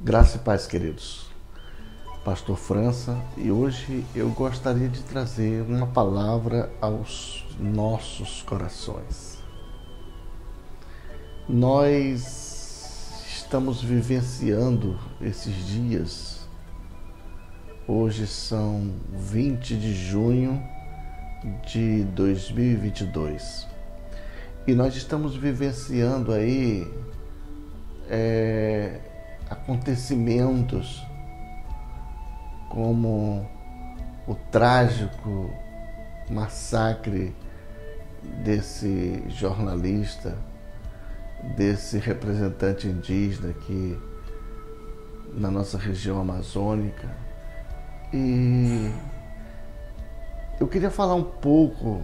Graça e paz, queridos. Pastor França, e hoje eu gostaria de trazer uma palavra aos nossos corações. Nós estamos vivenciando esses dias. Hoje são 20 de junho de 2022 e nós estamos vivenciando aí acontecimentos como o trágico massacre desse jornalista, desse representante indígena aqui na nossa região amazônica. E eu queria falar um pouco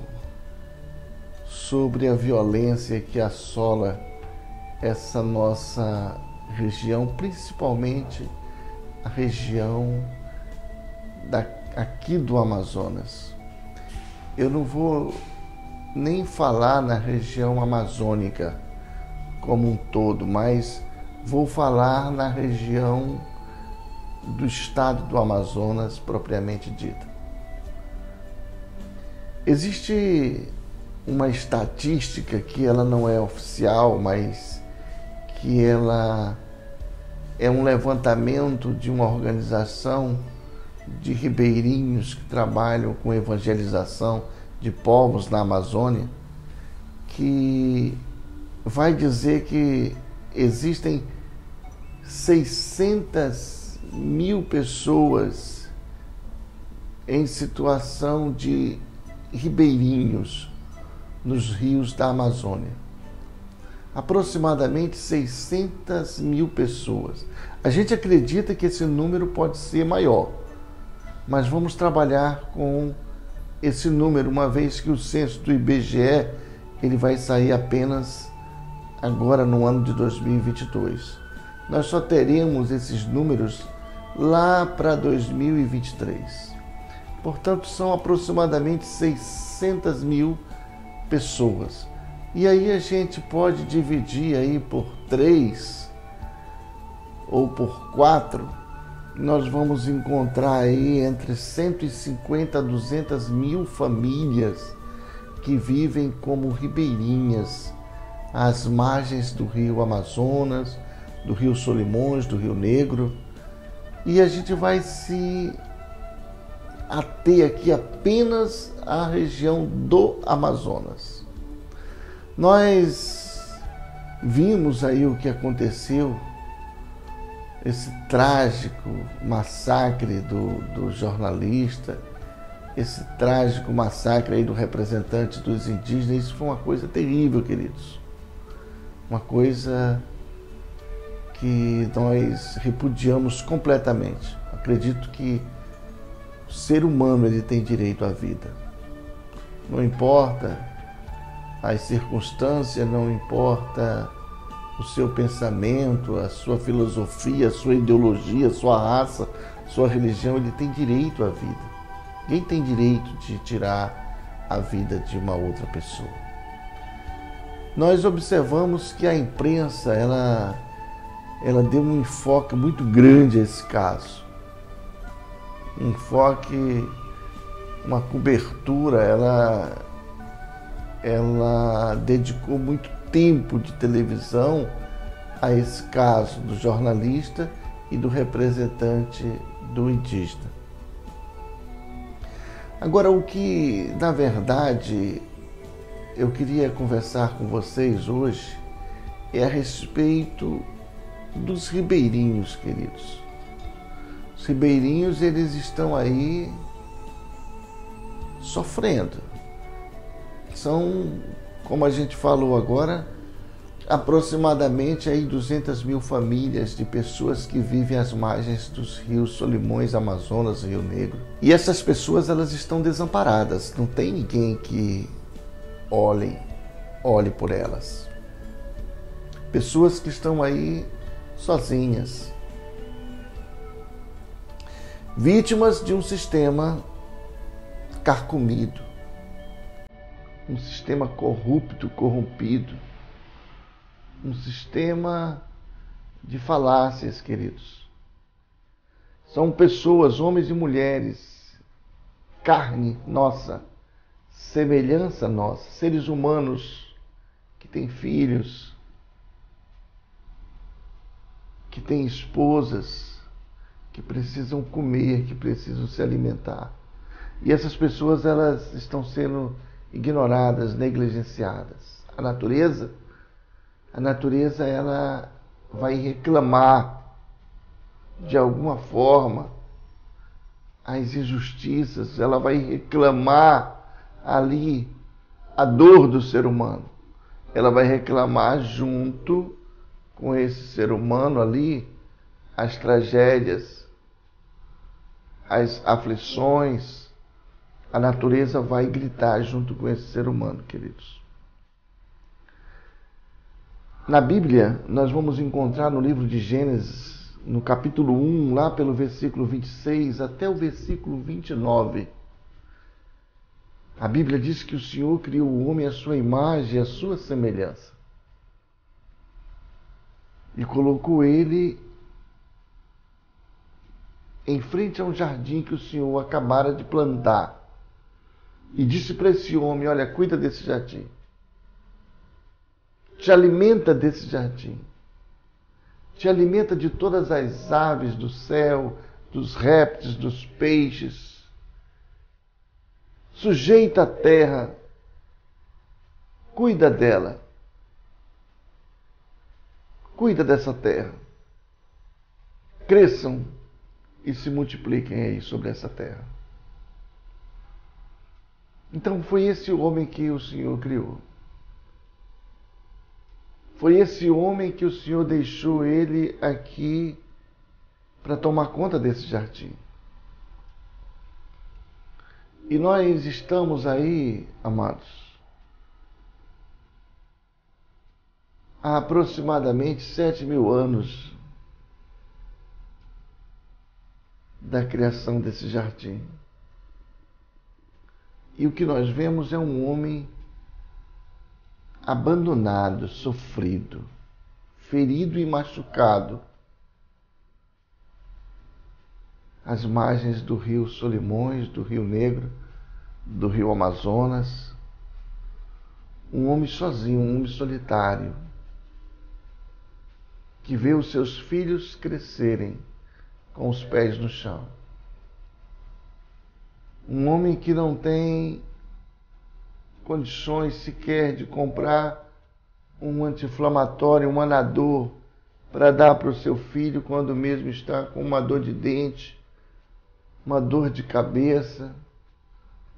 sobre a violência que assola essa nossa região, principalmente a região aqui do Amazonas. Eu não vou nem falar na região amazônica como um todo, mas vou falar na região do estado do Amazonas propriamente dita. Existe uma estatística que ela não é oficial, mas que ela é um levantamento de uma organização de ribeirinhos que trabalham com evangelização de povos na Amazônia, que vai dizer que existem 600 mil pessoas em situação de ribeirinhos nos rios da Amazônia. Aproximadamente 600 mil pessoas. A gente acredita que esse número pode ser maior, mas vamos trabalhar com esse número, uma vez que o censo do IBGE ele vai sair apenas agora no ano de 2022. Nós só teremos esses números lá para 2023. Portanto, são aproximadamente 600 mil pessoas. E aí a gente pode dividir aí por 3 ou por 4, nós vamos encontrar aí entre 150 a 200 mil famílias que vivem como ribeirinhas às margens do rio Amazonas, do rio Solimões, do Rio Negro. E a gente vai se ater aqui apenas à região do Amazonas. Nós vimos aí o que aconteceu, esse trágico massacre do jornalista, esse trágico massacre aí do representante dos indígenas. Isso foi uma coisa terrível, queridos. Uma coisa que nós repudiamos completamente. Acredito que o ser humano ele tem direito à vida. Não importa as circunstâncias, não importa o seu pensamento, a sua filosofia, a sua ideologia, a sua raça, a sua religião, ele tem direito à vida. Ninguém tem direito de tirar a vida de uma outra pessoa. Nós observamos que a imprensa, ela deu um enfoque muito grande a esse caso. Um enfoque, uma cobertura, ela dedicou muito tempo de televisão a esse caso do jornalista e do representante do indígena. Agora, o que, na verdade, eu queria conversar com vocês hoje é a respeito dos ribeirinhos, queridos. Os ribeirinhos, eles estão aí sofrendo. São, como a gente falou agora, aproximadamente aí 200 mil famílias de pessoas que vivem às margens dos rios Solimões, Amazonas e Rio Negro. E essas pessoas, elas estão desamparadas. Não tem ninguém que olhe por elas. Pessoas que estão aí sozinhas, vítimas de um sistema carcomido, um sistema corrupto, corrompido, um sistema de falácias, queridos. São pessoas, homens e mulheres, carne nossa, semelhança nossa, seres humanos que têm filhos, que têm esposas, que precisam comer, que precisam se alimentar. E essas pessoas, elas estão sendo ignoradas, negligenciadas. A natureza ela vai reclamar de alguma forma as injustiças, ela vai reclamar ali a dor do ser humano. Ela vai reclamar junto com esse ser humano ali as tragédias, as aflições. A natureza vai gritar junto com esse ser humano, queridos. Na Bíblia, nós vamos encontrar no livro de Gênesis, no capítulo 1, lá pelo versículo 26 até o versículo 29. A Bíblia diz que o Senhor criou o homem à sua imagem e à sua semelhança. E colocou ele em frente a um jardim que o Senhor acabara de plantar. E disse para esse homem: olha, cuida desse jardim. Te alimenta desse jardim. Te alimenta de todas as aves do céu, dos répteis, dos peixes. Sujeita a terra. Cuida dela. Cuida dessa terra. Cresçam e se multipliquem aí sobre essa terra. Então foi esse homem que o Senhor criou. Foi esse homem que o Senhor deixou ele aqui para tomar conta desse jardim. E nós estamos aí, amados, há aproximadamente 7.000 anos da criação desse jardim. E o que nós vemos é um homem abandonado, sofrido, ferido e machucado às margens do rio Solimões, do rio Negro, do rio Amazonas. Um homem sozinho, um homem solitário, que vê os seus filhos crescerem com os pés no chão. Um homem que não tem condições sequer de comprar um anti-inflamatório, um Anador, para dar para o seu filho quando mesmo está com uma dor de dente, uma dor de cabeça.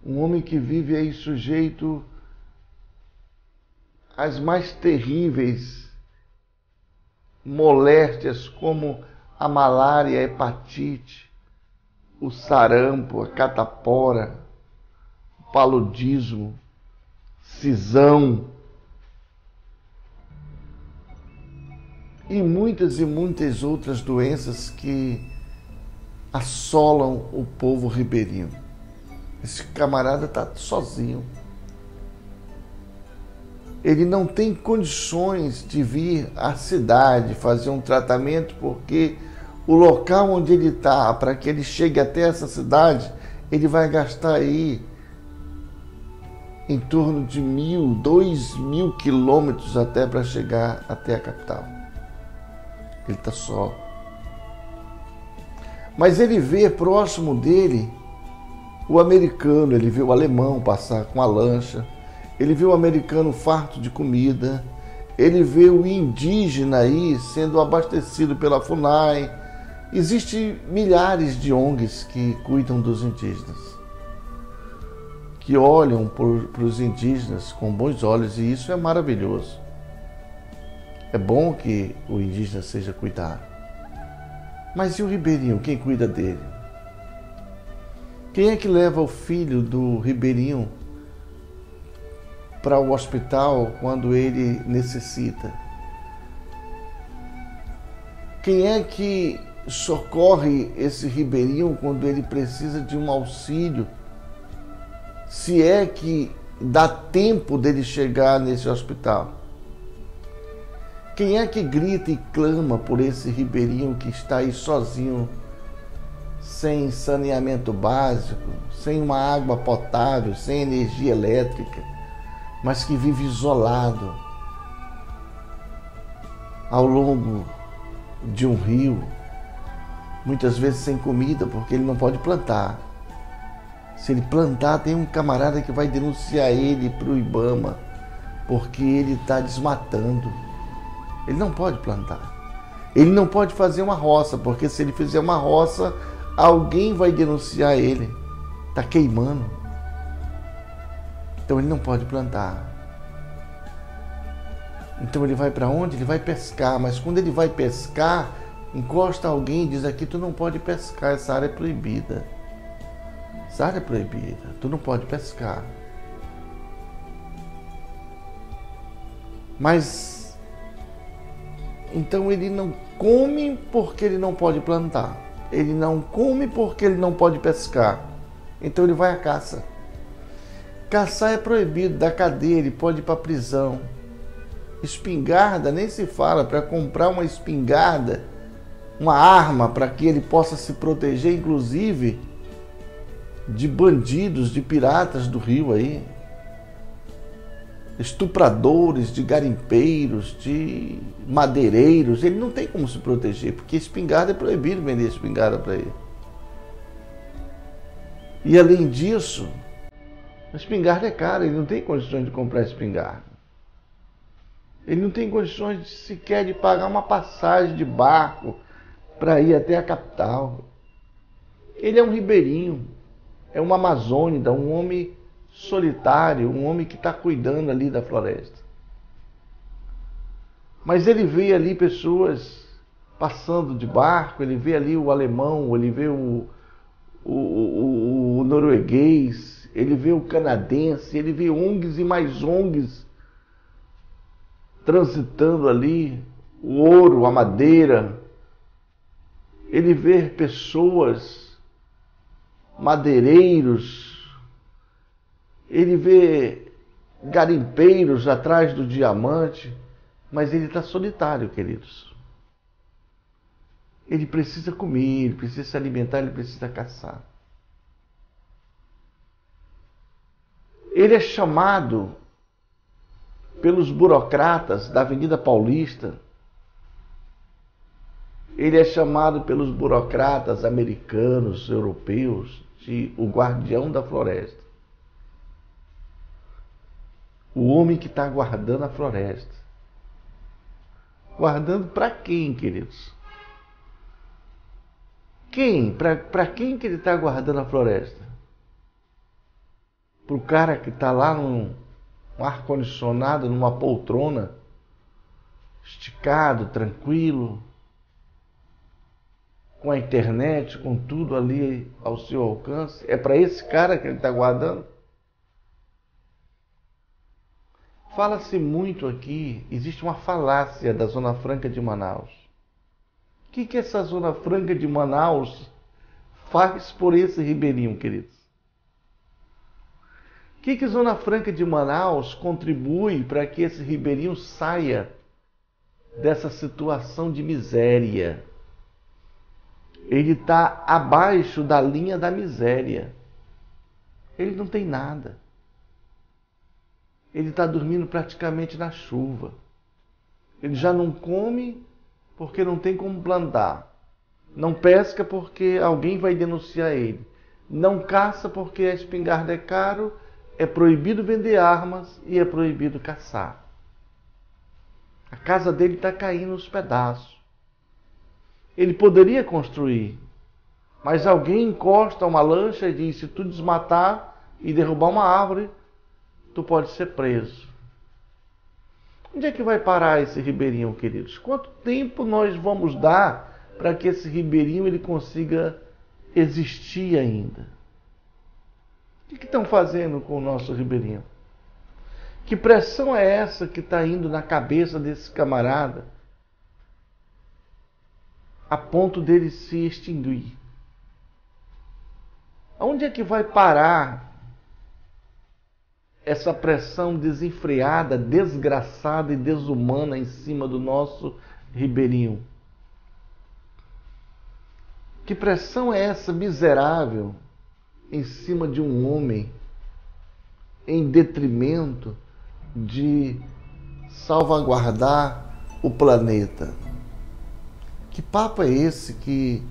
Um homem que vive aí sujeito às mais terríveis moléstias, como a malária, a hepatite, o sarampo, a catapora, o paludismo, cisão e muitas outras doenças que assolam o povo ribeirinho. Esse camarada está sozinho. Ele não tem condições de vir à cidade fazer um tratamento, porque o local onde ele está, para que ele chegue até essa cidade, ele vai gastar aí em torno de 1.000, 2.000 quilômetros até para chegar até a capital. Ele está só. Mas ele vê próximo dele o americano, ele vê o alemão passar com a lancha, ele vê o americano farto de comida, ele vê o indígena aí sendo abastecido pela FUNAI. Existem milhares de ONGs que cuidam dos indígenas, que olham para os indígenas com bons olhos, e isso é maravilhoso. É bom que o indígena seja cuidado. Mas e o ribeirinho, quem cuida dele? Quem é que leva o filho do ribeirinho para o hospital quando ele necessita? Quem é que socorre esse ribeirinho quando ele precisa de um auxílio? Se é que dá tempo dele chegar nesse hospital. Quem é que grita e clama por esse ribeirinho que está aí sozinho sem saneamento básico, sem uma água potável, sem energia elétrica, mas que vive isolado ao longo de um rio, muitas vezes sem comida, porque ele não pode plantar. Se ele plantar, tem um camarada que vai denunciar ele para o IBAMA, porque ele está desmatando. Ele não pode plantar. Ele não pode fazer uma roça, porque se ele fizer uma roça, alguém vai denunciar ele. Está queimando. Então ele não pode plantar. Então ele vai para onde? Ele vai pescar, mas quando ele vai pescar, encosta alguém e diz: aqui tu não pode pescar, essa área é proibida. Essa área é proibida, tu não pode pescar. Mas então ele não come porque ele não pode plantar. Ele não come porque ele não pode pescar. Então ele vai à caça. Caçar é proibido, da cadeia, ele pode ir para a prisão. Espingarda, nem se fala. Para comprar uma espingarda, uma arma para que ele possa se proteger, inclusive de bandidos, de piratas do rio aí, estupradores, de garimpeiros, de madeireiros. Ele não tem como se proteger, porque espingarda é proibido vender espingarda para ele. E além disso, a espingarda é cara, ele não tem condições de comprar espingarda. Ele não tem condições sequer de pagar uma passagem de barco para ir até a capital. Ele é um ribeirinho, é um amazônida, um homem solitário, um homem que está cuidando ali da floresta. Mas ele vê ali pessoas passando de barco, ele vê ali o alemão, ele vê o norueguês, ele vê o canadense, ele vê ONGs e mais ONGs transitando ali, o ouro, a madeira. Ele vê pessoas, madeireiros, ele vê garimpeiros atrás do diamante, mas ele está solitário, queridos. Ele precisa comer, ele precisa se alimentar, ele precisa caçar. Ele é chamado pelos burocratas da Avenida Paulista, ele é chamado pelos burocratas americanos, europeus, de o guardião da floresta. O homem que está guardando a floresta. Guardando para quem, queridos? Quem? Para quem que ele está guardando a floresta? Para o cara que está lá num ar-condicionado, numa poltrona, esticado, tranquilo, com a internet, com tudo ali ao seu alcance? É para esse cara que ele está guardando? Fala-se muito aqui, existe uma falácia da Zona Franca de Manaus. O que essa Zona Franca de Manaus faz por esse ribeirinho, queridos? O que Zona Franca de Manaus contribui para que esse ribeirinho saia dessa situação de miséria? Ele está abaixo da linha da miséria. Ele não tem nada. Ele está dormindo praticamente na chuva. Ele já não come porque não tem como plantar. Não pesca porque alguém vai denunciar ele. Não caça porque a espingarda é caro, é proibido vender armas e é proibido caçar. A casa dele está caindo aos pedaços. Ele poderia construir, mas alguém encosta uma lancha e diz: se tu desmatar e derrubar uma árvore, tu pode ser preso. Onde é que vai parar esse ribeirinho, queridos? Quanto tempo nós vamos dar para que esse ribeirinho ele consiga existir ainda? O que estão fazendo com o nosso ribeirinho? Que pressão é essa que está indo na cabeça desse camarada a ponto dele se extinguir? Aonde é que vai parar essa pressão desenfreada, desgraçada e desumana em cima do nosso ribeirinho? Que pressão é essa miserável em cima de um homem em detrimento de salvaguardar o planeta? Que papo é esse que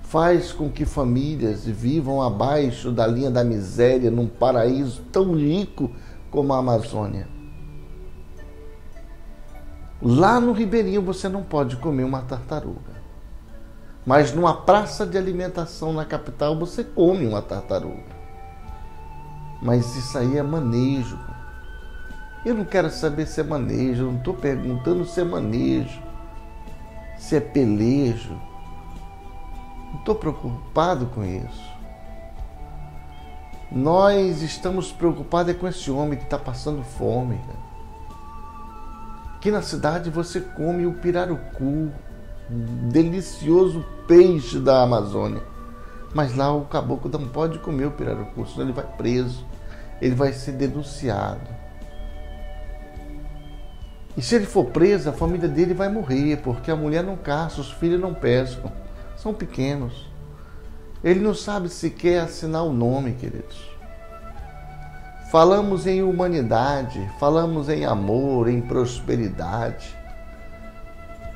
faz com que famílias vivam abaixo da linha da miséria num paraíso tão rico como a Amazônia? Lá no Ribeirinho você não pode comer uma tartaruga, mas numa praça de alimentação na capital você come uma tartaruga. Mas isso aí é manejo. Eu não quero saber se é manejo, eu não estou perguntando se é manejo, se é pelejo. Não estou preocupado com isso. Nós estamos preocupados com esse homem que está passando fome. Aqui na cidade você come o pirarucu, um delicioso peixe da Amazônia. Mas lá o caboclo não pode comer o pirarucu, senão ele vai preso, ele vai ser denunciado. E se ele for preso, a família dele vai morrer, porque a mulher não caça, os filhos não pescam, são pequenos. Ele não sabe sequer assinar o nome, queridos. Falamos em humanidade, falamos em amor, em prosperidade,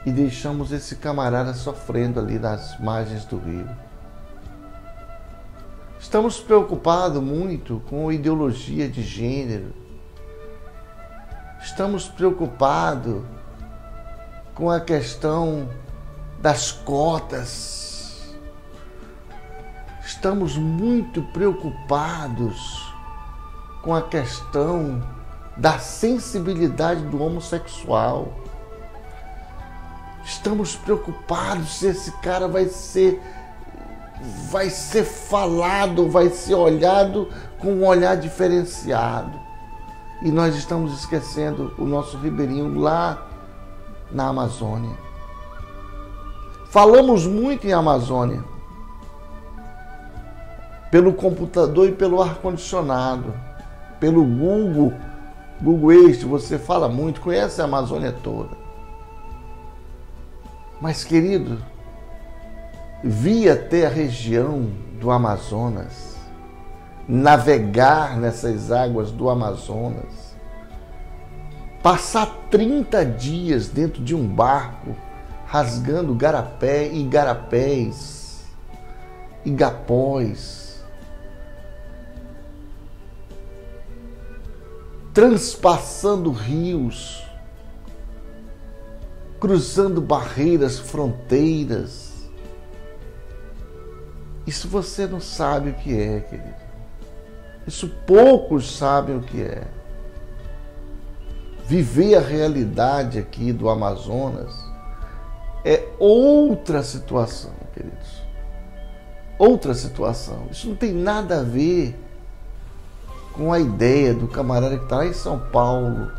e deixamos esse camarada sofrendo ali nas margens do rio. Estamos preocupados muito com ideologia de gênero. Estamos preocupados com a questão das cotas. Estamos muito preocupados com a questão da sensibilidade do homossexual. Estamos preocupados se esse cara vai ser falado, vai ser olhado com um olhar diferenciado. E nós estamos esquecendo o nosso ribeirinho lá na Amazônia. Falamos muito em Amazônia, pelo computador e pelo ar-condicionado, pelo Google Earth, você fala muito, conhece a Amazônia toda. Mas, querido, vir até a região do Amazonas, navegar nessas águas do Amazonas, passar 30 dias dentro de um barco, rasgando igarapés, igapós, transpassando rios, cruzando barreiras, fronteiras. Isso você não sabe o que é, querido. Isso poucos sabem o que é. Viver a realidade aqui do Amazonas é outra situação, queridos. Outra situação. Isso não tem nada a ver com a ideia do camarada que está lá em São Paulo,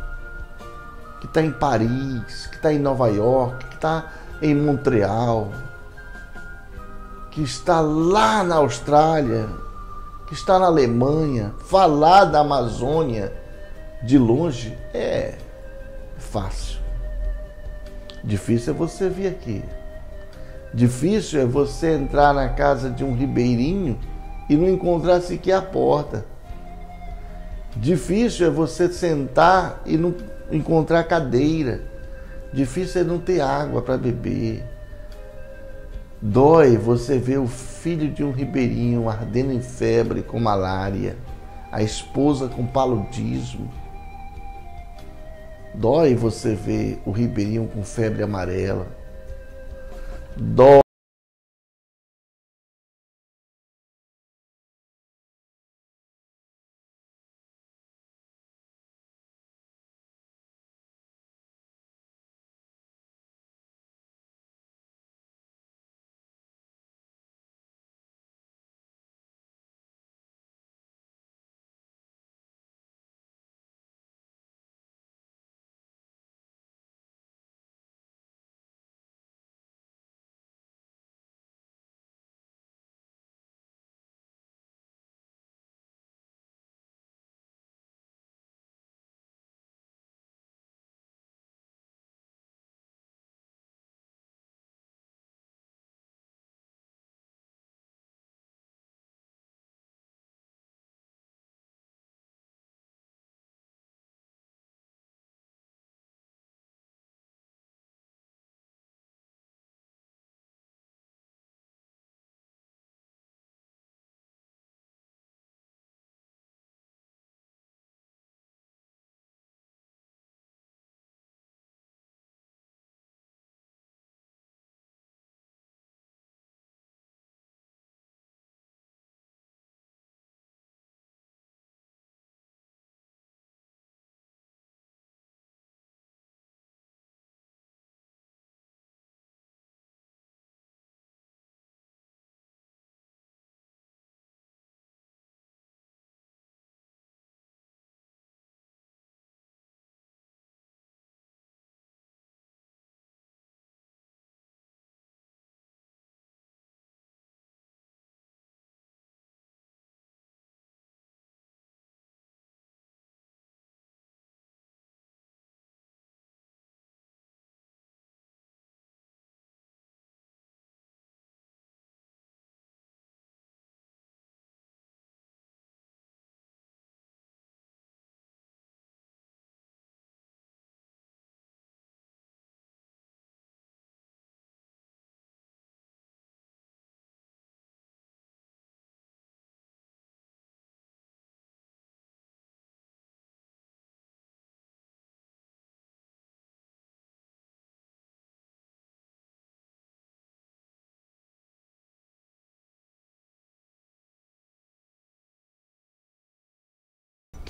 que está em Paris, que está em Nova York, que está em Montreal, que está lá na Austrália, que está na Alemanha. Falar da Amazônia de longe é fácil. Difícil é você vir aqui. Difícil é você entrar na casa de um ribeirinho e não encontrar sequer a porta. Difícil é você sentar e não encontrar cadeira. Difícil é não ter água para beber. Dói você ver o filho de um ribeirinho ardendo em febre com malária, a esposa com paludismo. Dói você ver o ribeirinho com febre amarela. Dói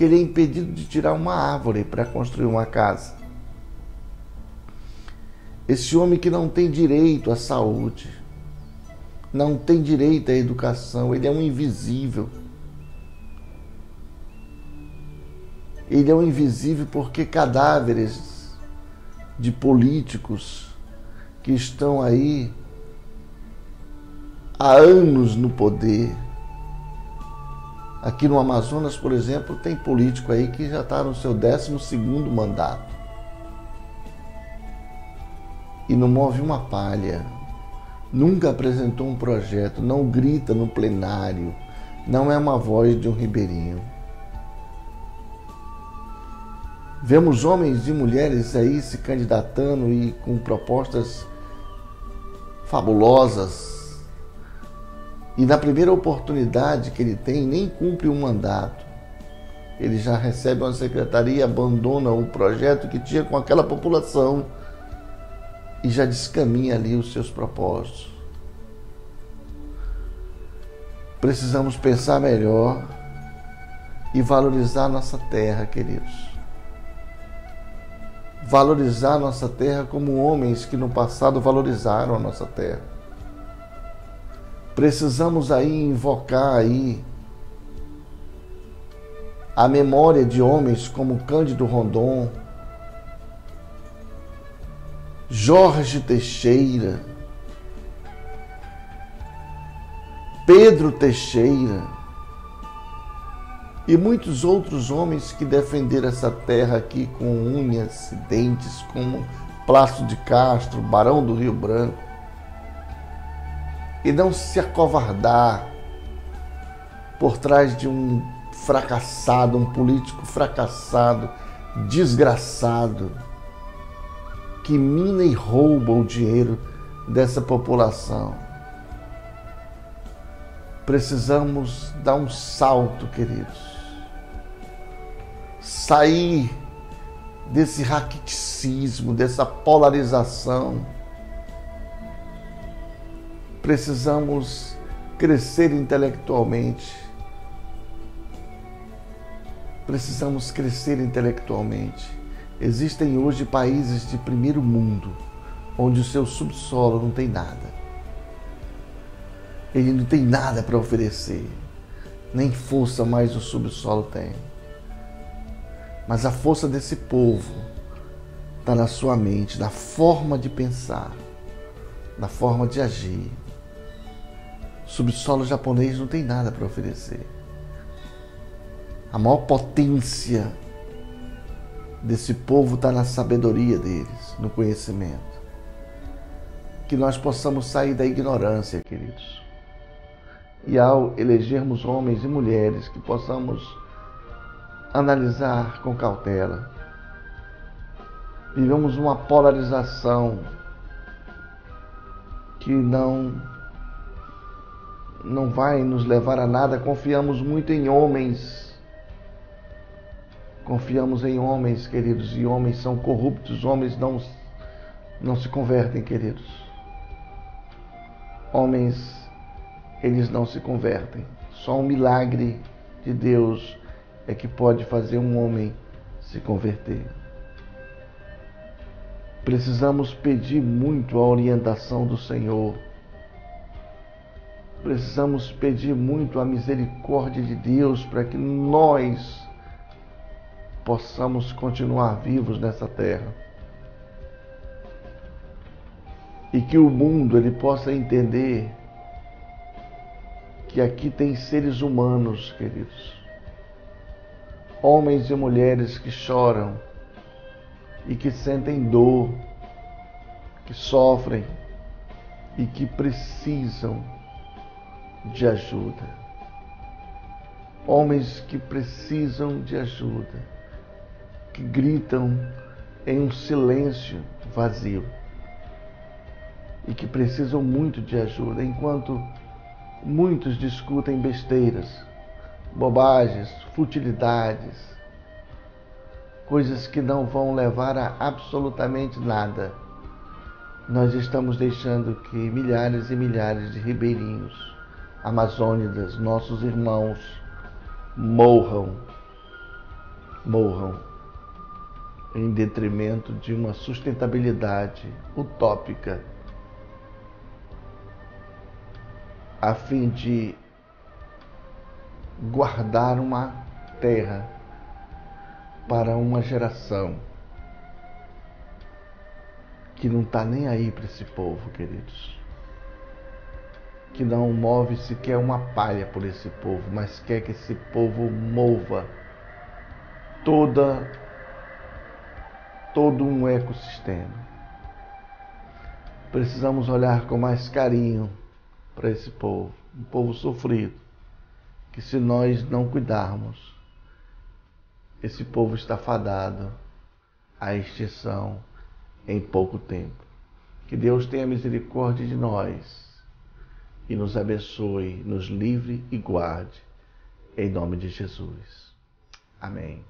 que ele é impedido de tirar uma árvore para construir uma casa. Esse homem que não tem direito à saúde, não tem direito à educação, ele é um invisível. Ele é um invisível porque cadáveres de políticos que estão aí há anos no poder. Aqui no Amazonas, por exemplo, tem político aí que já está no seu 12º mandato. E não move uma palha. Nunca apresentou um projeto, não grita no plenário, não é uma voz de um ribeirinho. Vemos homens e mulheres aí se candidatando e com propostas fabulosas. E na primeira oportunidade que ele tem, nem cumpre um mandato. Ele já recebe uma secretaria e abandona o projeto que tinha com aquela população e já descaminha ali os seus propósitos. Precisamos pensar melhor e valorizar nossa terra, queridos. Valorizar nossa terra como homens que no passado valorizaram a nossa terra. Precisamos aí invocar aí a memória de homens como Cândido Rondon, Jorge Teixeira, Pedro Teixeira e muitos outros homens que defenderam essa terra aqui com unhas e dentes, como Plácido de Castro, Barão do Rio Branco. E não se acovardar por trás de um fracassado, um político fracassado, desgraçado, que mina e rouba o dinheiro dessa população. Precisamos dar um salto, queridos. Sair desse raqueticismo, dessa polarização. Precisamos crescer intelectualmente. Precisamos crescer intelectualmente. Existem hoje países de primeiro mundo, onde o seu subsolo não tem nada. Ele não tem nada para oferecer. Nem força mais o subsolo tem. Mas a força desse povo está na sua mente, na forma de pensar, na forma de agir. O subsolo japonês não tem nada para oferecer. A maior potência desse povo está na sabedoria deles, no conhecimento. Que nós possamos sair da ignorância, queridos. E ao elegermos homens e mulheres, que possamos analisar com cautela. Vivemos uma polarização que não vai nos levar a nada. Confiamos muito em homens. Confiamos em homens, queridos, e homens são corruptos, homens não se convertem, queridos. Homens, eles não se convertem. Só um milagre de Deus é que pode fazer um homem se converter. Precisamos pedir muito a orientação do Senhor. Precisamos pedir muito a misericórdia de Deus para que nós possamos continuar vivos nessa terra. E que o mundo ele possa entender que aqui tem seres humanos, queridos. Homens e mulheres que choram e que sentem dor, que sofrem e que precisam de ajuda. Homens que precisam de ajuda, que gritam em um silêncio vazio e que precisam muito de ajuda, enquanto muitos discutem besteiras, bobagens, futilidades, coisas que não vão levar a absolutamente nada. Nós estamos deixando que milhares e milhares de ribeirinhos, amazônidas, nossos irmãos, morram morram em detrimento de uma sustentabilidade utópica, a fim de guardar uma terra para uma geração que não está nem aí para esse povo, queridos. Que não move sequer uma palha por esse povo, mas quer que esse povo mova todo um ecossistema. Precisamos olhar com mais carinho para esse povo, um povo sofrido, que se nós não cuidarmos, esse povo está fadado à extinção em pouco tempo. Que Deus tenha misericórdia de nós e nos abençoe, nos livre e guarde, em nome de Jesus. Amém.